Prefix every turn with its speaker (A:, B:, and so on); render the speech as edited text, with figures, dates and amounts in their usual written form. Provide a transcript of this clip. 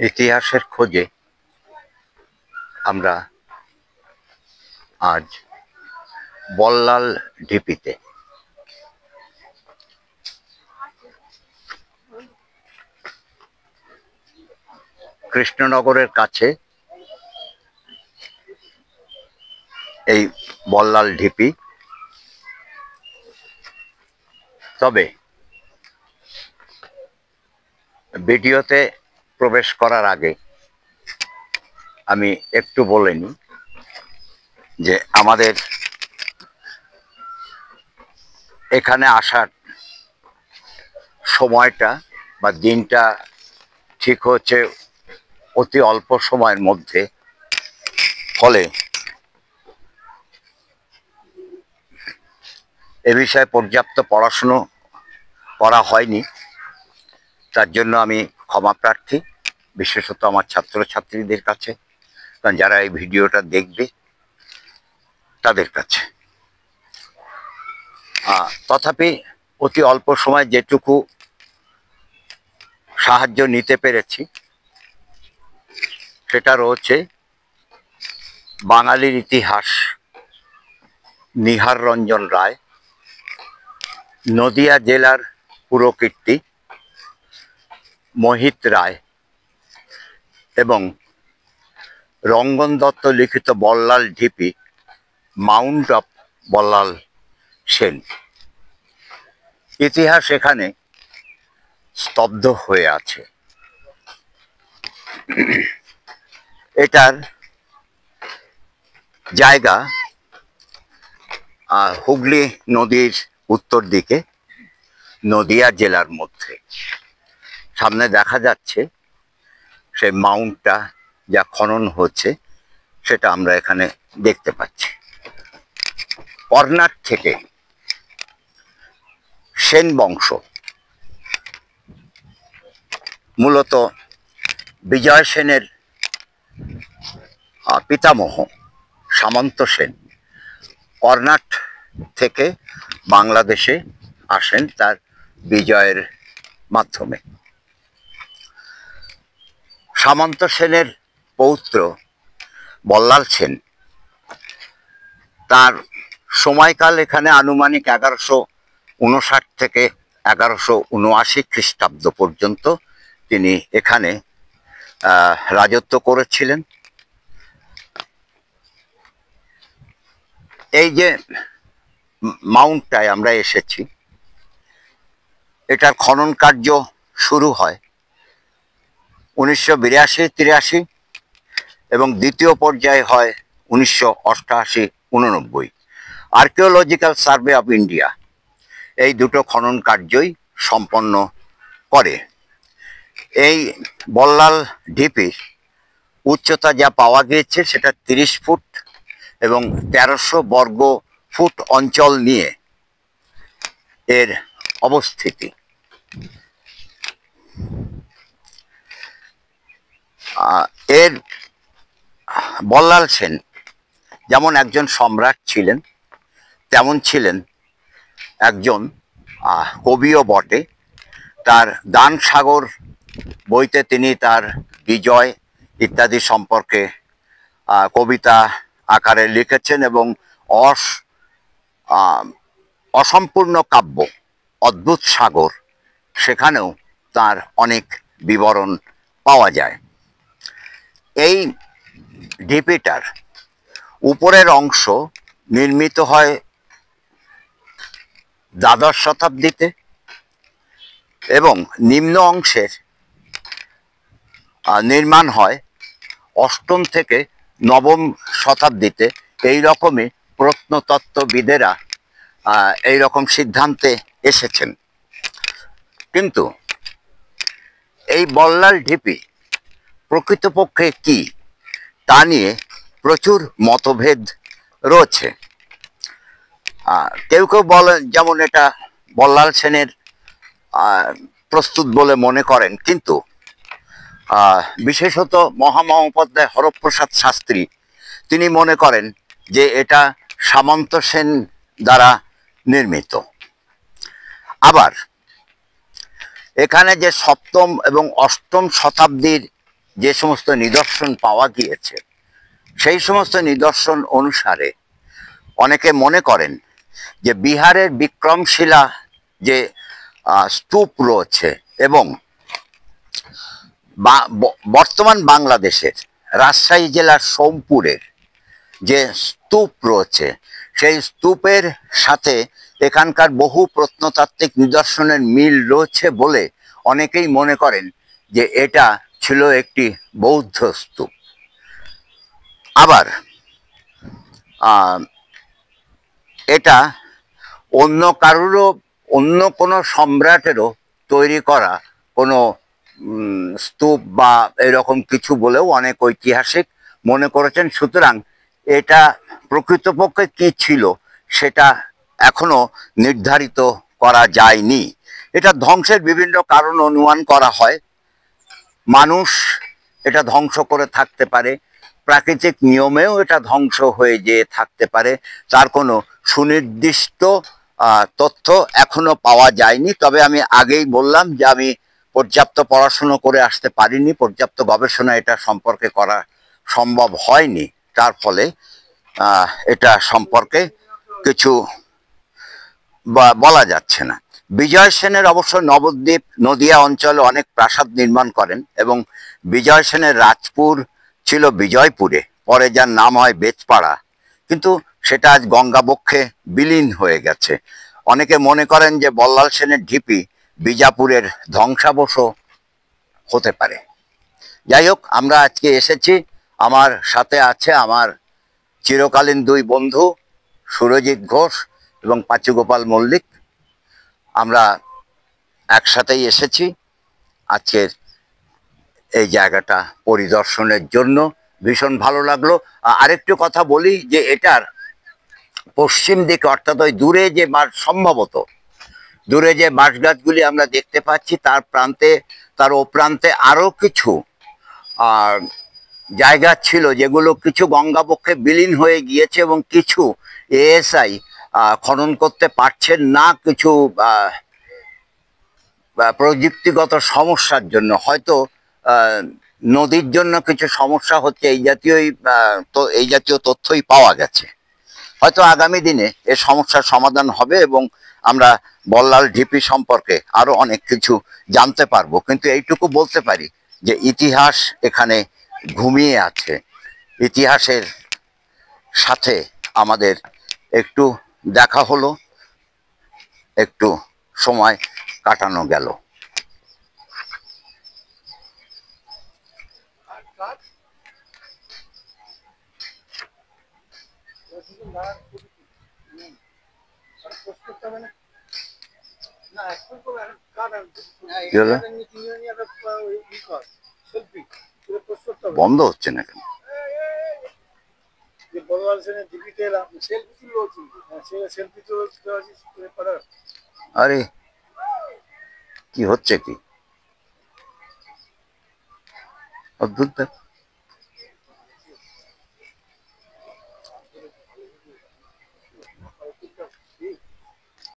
A: ইতিহাসের খোঁজে আমরা আজ বল্লাল ঢিপিতে। কৃষ্ণনগরের কাছে এই বল্লাল ঢিপি। তবে ভিডিওতে প্রবেশ করার আগে আমি একটু বলে নিই যে আমাদের এখানে আসার সময়টা বা দিনটা ঠিক হচ্ছে অতি অল্প সময়ের মধ্যে, ফলে এ বিষয়ে পর্যাপ্ত পড়াশুনো করা হয়নি। তার জন্য আমি ক্ষমা প্রার্থী, বিশেষত আমার ছাত্রছাত্রীদের কাছে, কারণ যারা এই ভিডিওটা দেখবে তাদের কাছে। তথাপি অতি অল্প সময় যেটুকু সাহায্য নিতে পেরেছি সেটা রয়েছে বাঙালির ইতিহাস নিহার রঞ্জন রায়, নদিয়া জেলার পুরকীর্তি মোহিত রায় এবং রঙ্গন দত্ত লিখিত বল্লাল ঢিপি মাউন্ট অফ বল্লাল সেন। ইতিহাস এখানে স্তব্ধ হয়ে আছে। এটার জায়গা হুগলি নদীর উত্তর দিকে নদিয়া জেলার মধ্যে। সামনে দেখা যাচ্ছে সেই মাউন্টটা যা খনন হচ্ছে সেটা আমরা এখানে দেখতে পাচ্ছি। কর্ণাট থেকে সেন বংশ, মূলত বিজয় সেনের পিতামহ সামন্ত সেন কর্ণাট থেকে বাংলাদেশে আসেন তার বিজয়ের মাধ্যমে। সামন্ত সেনের পৌত্র বল্লাল সেন, তার সময়কাল এখানে আনুমানিক 1159 থেকে 1179 খ্রিস্টাব্দ পর্যন্ত তিনি এখানে রাজত্ব করেছিলেন। এই যে মাউন্টটায় আমরা এসেছি, এটার খনন কার্য শুরু হয় 1982-83 এবং দ্বিতীয় পর্যায়ে হয় 1988-89। আর্কিওলজিক্যাল সার্ভে অফ ইন্ডিয়া এই দুটো খনন কার্যই সম্পন্ন করে। এই বল্লাল ঢিপির উচ্চতা যা পাওয়া গিয়েছে সেটা 30 ফুট এবং 1300 বর্গ ফুট অঞ্চল নিয়ে এর অবস্থিতি। এর বল্লাল সেন যেমন একজন সম্রাট ছিলেন, তেমন ছিলেন একজন কবিও বটে। তার দান সাগর বইতে তিনি তার বিজয় ইত্যাদি সম্পর্কে কবিতা আকারে লিখেছেন এবং অসম্পূর্ণ কাব্য অদ্ভুত সাগর, সেখানেও তার অনেক বিবরণ পাওয়া যায়। এই ঢিপিটার উপরের অংশ নির্মিত হয় দ্বাদশ শতাব্দীতে এবং নিম্ন অংশের নির্মাণ হয় 8ম থেকে 9ম শতাব্দীতে। এই রকমই প্রত্নতত্ত্ববিদেরা এই রকম সিদ্ধান্তে এসেছেন। কিন্তু এই বল্লাল ঢিপি প্রকৃতপক্ষে কি তা নিয়ে প্রচুর মতভেদ রয়েছে। কেউ কেউ বলেন, যেমন এটা বল্লাল সেনের প্রস্তুত বলে মনে করেন, কিন্তু বিশেষত মহামহোপাধ্যায় হরপ্রসাদ শাস্ত্রী তিনি মনে করেন যে এটা সামন্ত সেন দ্বারা নির্মিত। আবার এখানে যে 7ম এবং 8ম শতাব্দীর যে সমস্ত নিদর্শন পাওয়া গিয়েছে সেই সমস্ত নিদর্শন অনুসারে অনেকে মনে করেন যে বিহারের বিক্রমশিলা যে স্তূপ রয়েছে এবং বর্তমান বাংলাদেশের রাজশাহী জেলার সোমপুরের যে স্তূপ রয়েছে সেই স্তূপের সাথে এখানকার বহু প্রত্নতাত্ত্বিক নিদর্শনের মিল রয়েছে বলে অনেকেই মনে করেন যে এটা ছিল একটি বৌদ্ধ স্তূপ। আবার এটা অন্য কারোরও, অন্য কোনো সম্রাটেরও তৈরি করা কোনো স্তূপ বা এরকম কিছু বলেও অনেক ঐতিহাসিক মনে করেছেন। সুতরাং এটা প্রকৃতপক্ষে কি ছিল সেটা এখনো নির্ধারিত করা যায়নি। এটা ধ্বংসের বিভিন্ন কারণ অনুমান করা হয়। মানুষ এটা ধ্বংস করে থাকতে পারে, প্রাকৃতিক নিয়মেও এটা ধ্বংস হয়ে যেয়ে থাকতে পারে, তার কোনো সুনির্দিষ্ট তথ্য এখনো পাওয়া যায়নি। তবে আমি আগেই বললাম যে আমি পর্যাপ্ত পড়াশুনো করে আসতে পারিনি, পর্যাপ্ত গবেষণা এটা সম্পর্কে করা সম্ভব হয়নি, তার ফলে এটা সম্পর্কে কিছু বলা যাচ্ছে না। বিজয় সেনের অবশ্য নবদ্বীপ নদিয়া অঞ্চলে অনেক প্রাসাদ নির্মাণ করেন এবং বিজয় সেনের রাজপুর ছিল বিজয়পুরে, পরে যার নাম হয় বেজপাড়া, কিন্তু সেটা আজ গঙ্গাবক্ষে বিলীন হয়ে গেছে। অনেকে মনে করেন যে বল্লাল সেনের ঢিপি বিজাপুরের ধ্বংসাবশও হতে পারে। যাই হোক, আমরা আজকে এসেছি, আমার সাথে আছে আমার চিরকালীন দুই বন্ধু সুরজিৎ ঘোষ এবং পাচুগোপাল মল্লিক। আমরা একসাথেই এসেছি আজকের এই জায়গাটা পরিদর্শনের জন্য। ভীষণ ভালো লাগলো। আরেকটু কথা বলি যে এটার পশ্চিম দিকে, অর্থাৎ ওই দূরে যে সম্ভবত দূরে যে বাঁশ গাছগুলি আমরা দেখতে পাচ্ছি তার প্রান্তে, তার ও প্রান্তে আরো কিছু জায়গা ছিল যেগুলো কিছু গঙ্গাবক্ষে বিলীন হয়ে গিয়েছে এবং কিছু এএসআই খনন করতে পারছেন না, কিছু প্রযুক্তিগত সমস্যার জন্য, হয়তো নদীর জন্য কিছু সমস্যা হচ্ছে, এই জাতীয় তথ্যই পাওয়া গেছে। হয়তো আগামী দিনে এর সমস্যার সমাধান হবে এবং আমরা বল্লাল ঢিপি সম্পর্কে আরো অনেক কিছু জানতে পারবো। কিন্তু এইটুকু বলতে পারি যে ইতিহাস এখানে ঘুমিয়ে আছে। ইতিহাসের সাথে আমাদের একটু দেখা হলো, একটু সময় কাটানো গেল। বন্ধ হচ্ছে না কেন? আরে কি হচ্ছে কি অদ্ভুত ব্যাপার।